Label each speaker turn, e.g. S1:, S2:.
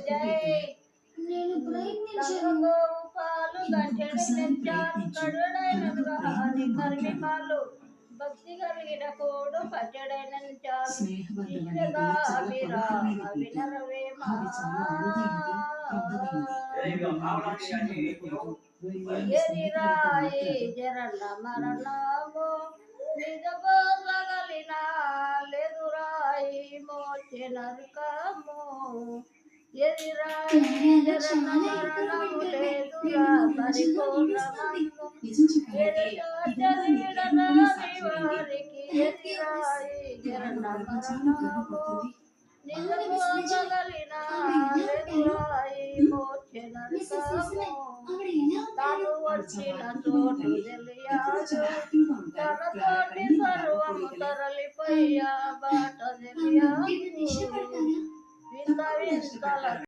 S1: జై
S2: నేను ప్రయత్నించాను.
S1: తంగగోవు పాలు గంటెడు
S2: ఇంకొకసారి
S1: నెచ్చాను
S2: ప్రయత్నించు.
S1: కడుడైననుగా హాని
S2: గట్టిగా మాట్లాడు.
S1: కర్మికాలు భక్తి కలిగిన కోడు పచ్చడైన చాలు
S2: స్నేహబంధం
S1: విశ్వగా
S2: అనేది చాలా
S1: అభిరామ
S2: పవిత్రమైనది పీట.
S1: వినరవేమా
S2: అది చాలా అరుదైనది, అందమైనది. అందువల్ల లక్ష్యం ఉండకూడదు.
S1: ఎదిరాయి జరణ మరణము నిజపోగలిన లెదురాయి మోచె నరకము ఎదిరాయి జరణ మరణము లేదురా పరిపూర్ణమము ఎదిరాజీడనాని వారికి ఎదిరాయి జరణ మరణము నిజపోగలిన లెదురాయి మోచె నరకము తాను వచ్చిన చోటు తెలియాదు తనతోటి సర్వము తరలిపోయా బాట తెలియాదు వింత వింతల